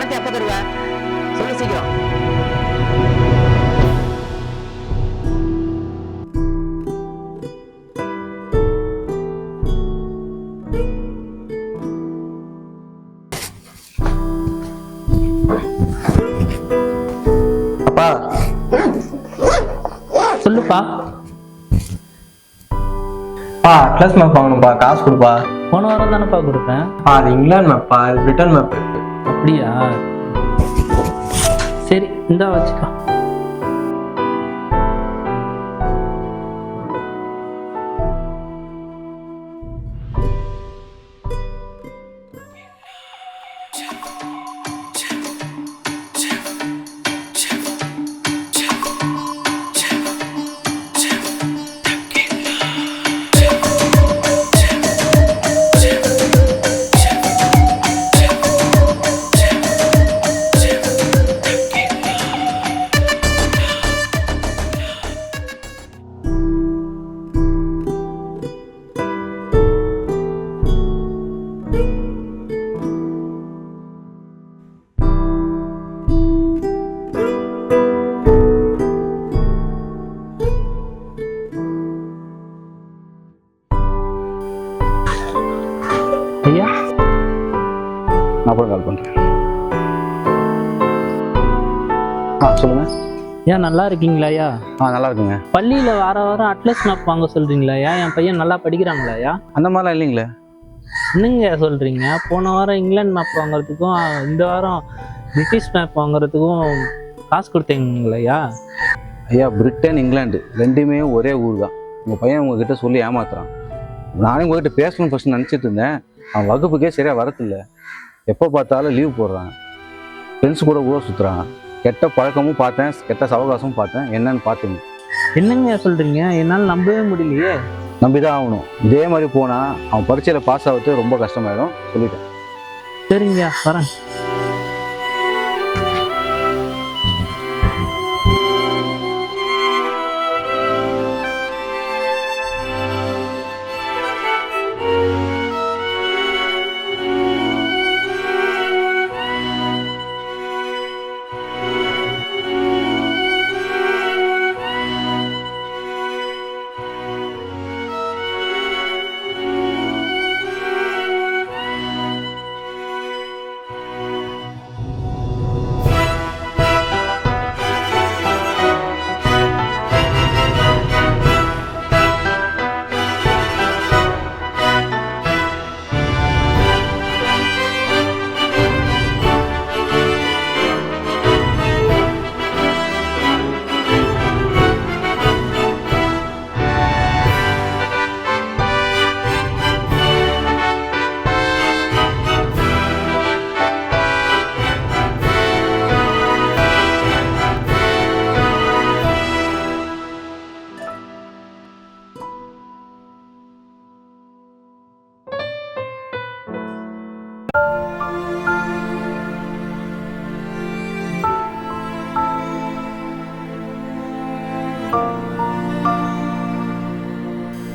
பணத்தை எப்ப தருவ? சொல்லு சீக்கிரம். அப்பா சொல்லுப்பா. அட்லஸ் மேப் வாங்கணும்ப்பா, காசு கொடுப்பா. போன வாரம் தானேப்பா கொடுத்தேன். அது இங்கிலாந்து மேப்பா, இது பிரிட்டன் மேப். அப்படியா? சரி இந்தா வச்சுக்கோ. ஐயா நான் அப்புறம் கால் பண்ணுறேன். சொல்லுங்க. ஏன் நல்லா இருக்கீங்களா ஐயா? நல்லா இருக்குங்க. பள்ளியில் வாரம் அட்லஸ் மேப் வாங்க சொல்கிறீங்களா ஐயா? என் பையன் நல்லா படிக்கிறாங்களா ஐயா? அந்த மாதிரிலாம் இல்லைங்களே. என்னங்க சொல்கிறீங்க? போன வாரம் இங்கிலாந்து மேப் வாங்குறதுக்கும் இந்த வாரம் பிரிட்டிஷ் மேப் வாங்குறதுக்கும் காசு கொடுத்தீங்களா ஐயா? ஐயா, பிரிட்டன் இங்கிலாந்து ரெண்டுமே ஒரே ஊர் தான். உங்கள் பையன் உங்ககிட்ட சொல்லி ஏமாத்துறான். நானே உங்ககிட்ட பேசணும்னு ஃபஸ்ட் நினச்சிட்டு இருந்தேன். அவன் வகுப்புக்கே சரியாக வரதில்லை. எப்போ பார்த்தாலும் லீவ் போடுறான், ஃப்ரெண்ட்ஸ் கூட ஊரை சுற்றுறான். கெட்ட பழக்கமும் பார்த்தேன், கெட்ட சவகாசமும் பார்த்தேன். என்னன்னு பார்த்துங்க. என்னங்க சொல்கிறீங்க? என்னால் நம்பவே முடியலையே. நம்பிதான் ஆகணும். இதே மாதிரி போனால் அவன் பரீட்சையில் பாஸ் ஆகிறது ரொம்ப கஷ்டமாயிடும். சொல்லிட்டேன். சரிங்க வரேன்.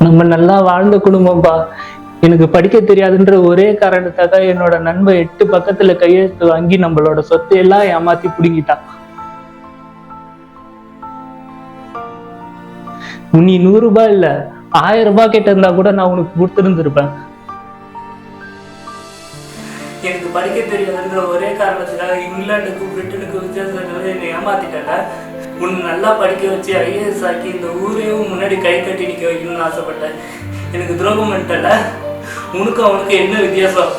நம்ம நல்லா வாழ்ந்த குடும்பம்பா. எனக்கு படிக்க தெரியாதுன்ற ஒரே காரணத்தாக என்னோட நண்பன் 8 பக்கத்துல கையெழுத்து வாங்கி நம்மளோட சொத்தை எல்லாம் ஏமாத்தி பிடுங்கிட்டான். நீ 100 ரூபாய் இல்ல 1000 ரூபாய் கேட்ட இருந்தா கூட நான் உனக்கு கொடுத்துருந்துருப்பேன். எனக்கு படிக்க தெரியாதுன்ற ஒரே காரணத்துக்காக இங்கிலாந்துக்கும் பிரிட்டனுக்கும் வித்தியாசம் என்னை ஏமாத்திட்டல. உன்னை நல்லா படிக்க வச்சு ஐஏஎஸ் ஆக்கி இந்த ஊரையும் முன்னாடி கை கட்டி நிற்க வைக்கணும்னு ஆசைப்பட்டேன். எனக்கு துரோகம் பண்ணிட்டல. உனக்கு அவனுக்கு என்ன வித்தியாசம்?